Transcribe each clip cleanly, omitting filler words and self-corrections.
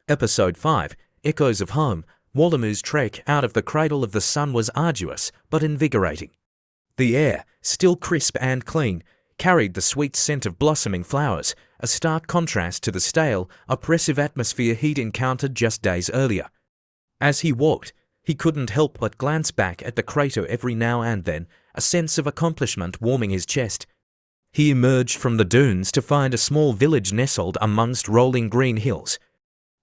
Episode 5, Echoes of Home. Wallamu's trek out of the cradle of the sun was arduous but invigorating. The air, still crisp and clean, carried the sweet scent of blossoming flowers, a stark contrast to the stale, oppressive atmosphere he'd encountered just days earlier. As he walked, he couldn't help but glance back at the crater every now and then, a sense of accomplishment warming his chest. He emerged from the dunes to find a small village nestled amongst rolling green hills.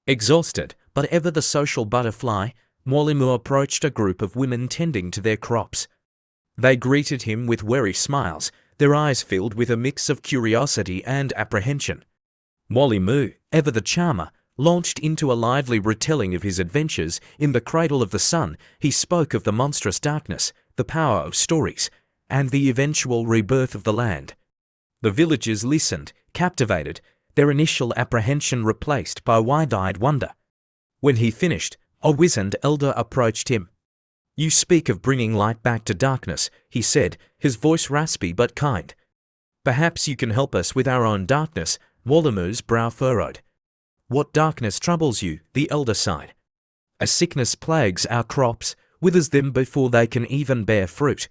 Exhausted, but ever the social butterfly, Wallamu approached a group of women tending to their crops. They greeted him with wary smiles, their eyes filled with a mix of curiosity and apprehension. Wallamu, ever the charmer, launched into a lively retelling of his adventures in the cradle of the sun. He spoke of the monstrous darkness, the power of stories, and the eventual rebirth of the land. The villagers listened, captivated, their initial apprehension replaced by wide-eyed wonder. When he finished, a wizened elder approached him. "You speak of bringing light back to darkness," he said, his voice raspy but kind. "Perhaps you can help us with our own darkness." Wallamu's brow furrowed. "What darkness troubles you?" the elder sighed. "A sickness plagues our crops, withers them before they can even bear fruit.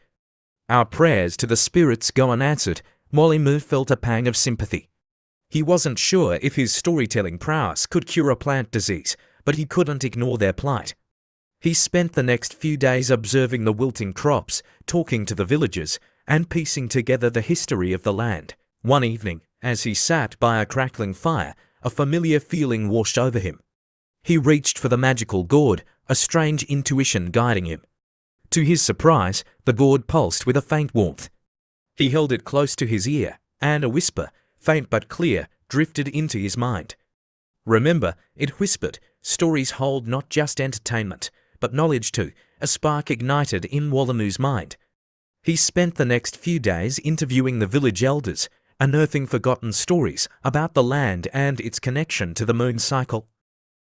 Our prayers to the spirits go unanswered." Wallamu felt a pang of sympathy. He wasn't sure if his storytelling prowess could cure a plant disease, but he couldn't ignore their plight. He spent the next few days observing the wilting crops, talking to the villagers, and piecing together the history of the land. One evening, as he sat by a crackling fire, a familiar feeling washed over him. He reached for the magical gourd, a strange intuition guiding him. To his surprise, the gourd pulsed with a faint warmth. He held it close to his ear, and a whisper, faint but clear, drifted into his mind. "Remember," it whispered, "stories hold not just entertainment, but knowledge too." A spark ignited in Wallamu's mind. He spent the next few days interviewing the village elders, unearthing forgotten stories about the land and its connection to the moon cycle.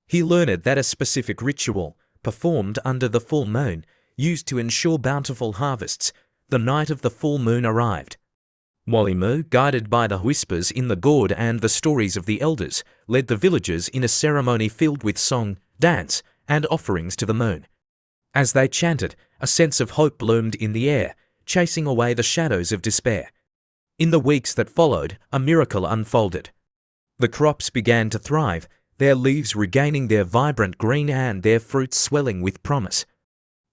He learned that a specific ritual, performed under the full moon, used to ensure bountiful harvests. The night of the full moon arrived. Wallamu, guided by the whispers in the gourd and the stories of the elders, led the villagers in a ceremony filled with song, dance, and offerings to the moon. As they chanted, a sense of hope bloomed in the air, chasing away the shadows of despair. In the weeks that followed, a miracle unfolded. The crops began to thrive, their leaves regaining their vibrant green and their fruits swelling with promise.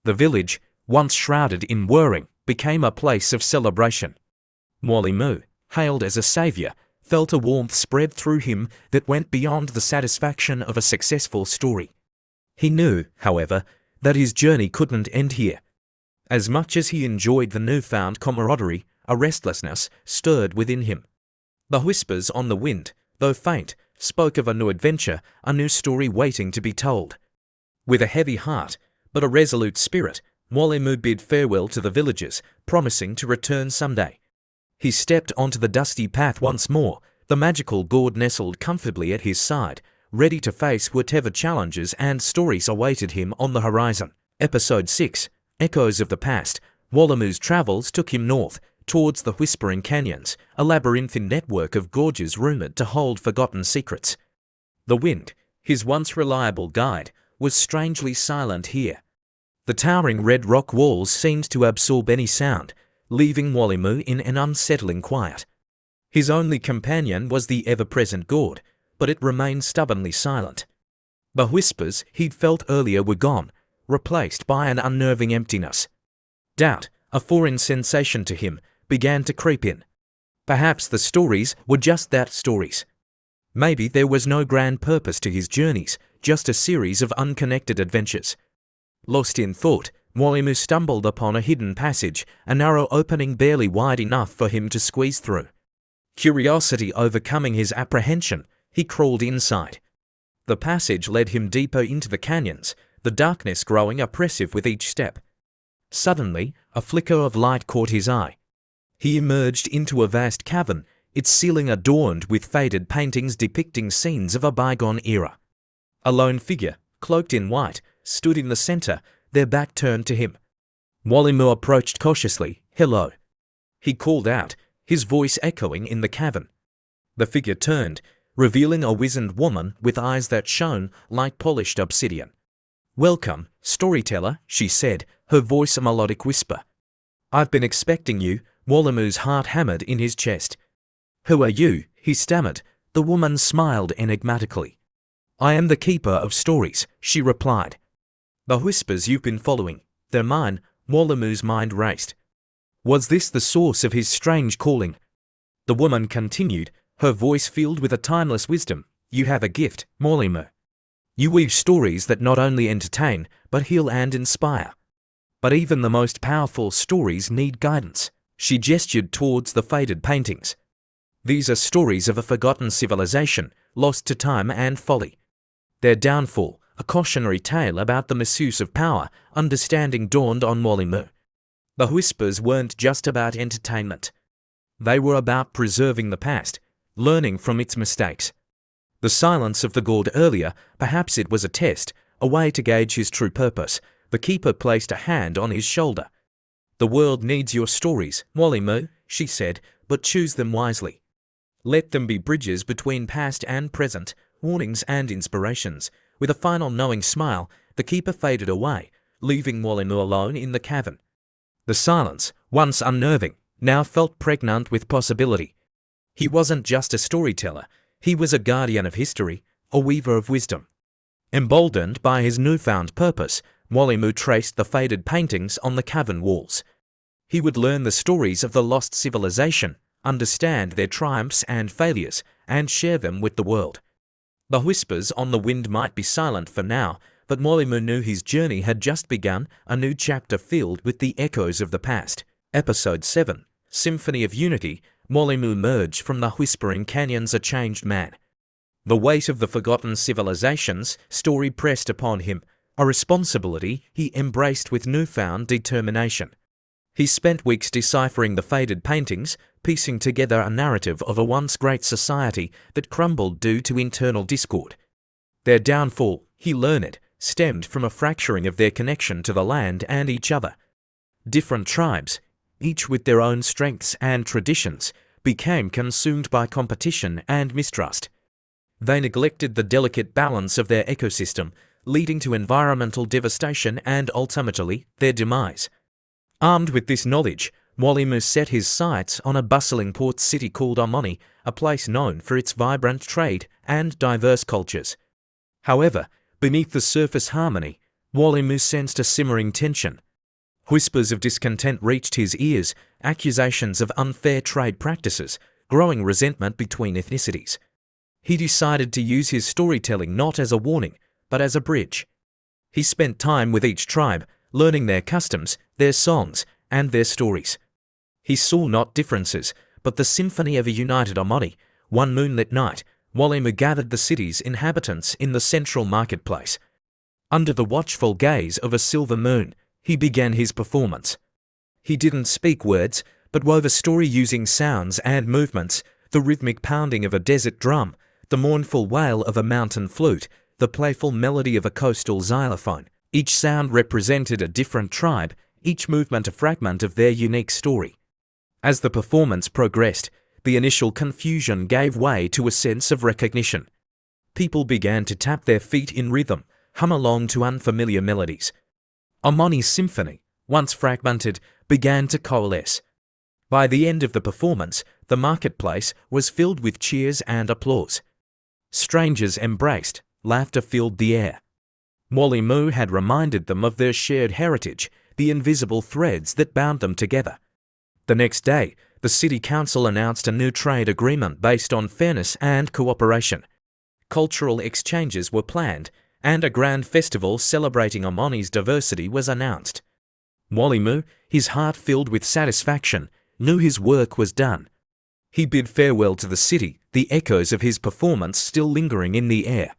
The village, once shrouded in whirring, became a place of celebration. Wallamu, hailed as a savior, felt a warmth spread through him that went beyond the satisfaction of a successful story. He knew, however, that his journey couldn't end here. As much as he enjoyed the newfound camaraderie, a restlessness stirred within him. The whispers on the wind, though faint, spoke of a new adventure, a new story waiting to be told. With a heavy heart, but a resolute spirit, Wallamu bid farewell to the villagers, promising to return someday. He stepped onto the dusty path once more, the magical gourd nestled comfortably at his side, ready to face whatever challenges and stories awaited him on the horizon. Episode 6, Echoes of the Past. Wallamu's travels took him north, towards the Whispering Canyons, a labyrinthine network of gorges rumored to hold forgotten secrets. The wind, his once reliable guide, was strangely silent here. The towering red rock walls seemed to absorb any sound, leaving Wallamu in an unsettling quiet. His only companion was the ever-present gourd, but it remained stubbornly silent. The whispers he'd felt earlier were gone, replaced by an unnerving emptiness. Doubt, a foreign sensation to him, began to creep in. Perhaps the stories were just that, stories. Maybe there was no grand purpose to his journeys, just a series of unconnected adventures. Lost in thought, Wallamu stumbled upon a hidden passage, a narrow opening barely wide enough for him to squeeze through. Curiosity overcoming his apprehension, he crawled inside. The passage led him deeper into the canyons, the darkness growing oppressive with each step. Suddenly, a flicker of light caught his eye. He emerged into a vast cavern, its ceiling adorned with faded paintings depicting scenes of a bygone era. A lone figure, cloaked in white, stood in the center, their back turned to him. Wallamu approached cautiously. "Hello," he called out, his voice echoing in the cavern. The figure turned, revealing a wizened woman with eyes that shone like polished obsidian. "Welcome, storyteller," she said, her voice a melodic whisper. "I've been expecting you." Wallamu's heart hammered in his chest. "Who are you?" he stammered. The woman smiled enigmatically. "I am the keeper of stories," she replied. "The whispers you've been following, they're mine." Wallamu's mind raced. Was this the source of his strange calling? The woman continued, her voice filled with a timeless wisdom. "You have a gift, Wallamu. You weave stories that not only entertain, but heal and inspire. But even the most powerful stories need guidance." She gestured towards the faded paintings. "These are stories of a forgotten civilization, lost to time and folly. Their downfall, a cautionary tale about the misuse of power." Understanding dawned on Wallamu. The whispers weren't just about entertainment. They were about preserving the past, learning from its mistakes. The silence of the god earlier, perhaps it was a test, a way to gauge his true purpose. The keeper placed a hand on his shoulder. "The world needs your stories, Wallamu," she said, "but choose them wisely. Let them be bridges between past and present, warnings and inspirations." With a final knowing smile, the keeper faded away, leaving Wallamu alone in the cavern. The silence, once unnerving, now felt pregnant with possibility. He wasn't just a storyteller, he was a guardian of history, a weaver of wisdom. Emboldened by his newfound purpose, Wallamu traced the faded paintings on the cavern walls. He would learn the stories of the lost civilization, understand their triumphs and failures, and share them with the world. The whispers on the wind might be silent for now, but Wallamu knew his journey had just begun, a new chapter filled with the echoes of the past. Episode 7, Symphony of Unity. Wallamu emerged from the whispering canyons a changed man. The weight of the forgotten civilization's story pressed upon him, a responsibility he embraced with newfound determination. He spent weeks deciphering the faded paintings, piecing together a narrative of a once great society that crumbled due to internal discord. Their downfall, he learned, stemmed from a fracturing of their connection to the land and each other. Different tribes, each with their own strengths and traditions, became consumed by competition and mistrust. They neglected the delicate balance of their ecosystem, leading to environmental devastation and ultimately their demise. Armed with this knowledge, Wallamu set his sights on a bustling port city called Omoni, a place known for its vibrant trade and diverse cultures. However, beneath the surface harmony, Wallamu sensed a simmering tension. Whispers of discontent reached his ears, accusations of unfair trade practices, growing resentment between ethnicities. He decided to use his storytelling not as a warning, but as a bridge. He spent time with each tribe, learning their customs, their songs, and their stories. He saw not differences, but the symphony of a united Omoni. One moonlit night, Wallamu gathered the city's inhabitants in the central marketplace. Under the watchful gaze of a silver moon, he began his performance. He didn't speak words, but wove a story using sounds and movements, the rhythmic pounding of a desert drum, the mournful wail of a mountain flute, the playful melody of a coastal xylophone. Each sound represented a different tribe, each movement a fragment of their unique story. As the performance progressed, the initial confusion gave way to a sense of recognition. People began to tap their feet in rhythm, hum along to unfamiliar melodies. Omoni's symphony, once fragmented, began to coalesce. By the end of the performance, the marketplace was filled with cheers and applause. Strangers embraced, laughter filled the air. Wallamu had reminded them of their shared heritage, the invisible threads that bound them together. The next day, the city council announced a new trade agreement based on fairness and cooperation. Cultural exchanges were planned, and a grand festival celebrating Omoni's diversity was announced. Wallamu, his heart filled with satisfaction, knew his work was done. He bid farewell to the city, the echoes of his performance still lingering in the air.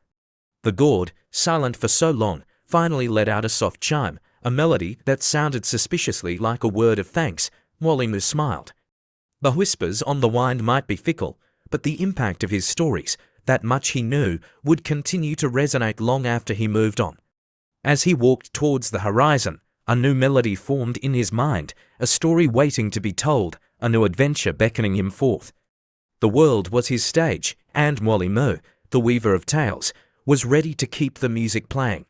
The god, silent for so long, finally let out a soft chime, a melody that sounded suspiciously like a word of thanks. Wallamu smiled. The whispers on the wind might be fickle, but the impact of his stories, that much he knew, would continue to resonate long after he moved on. As he walked towards the horizon, a new melody formed in his mind, a story waiting to be told, a new adventure beckoning him forth. The world was his stage, and Molly Mo, the weaver of tales, was ready to keep the music playing.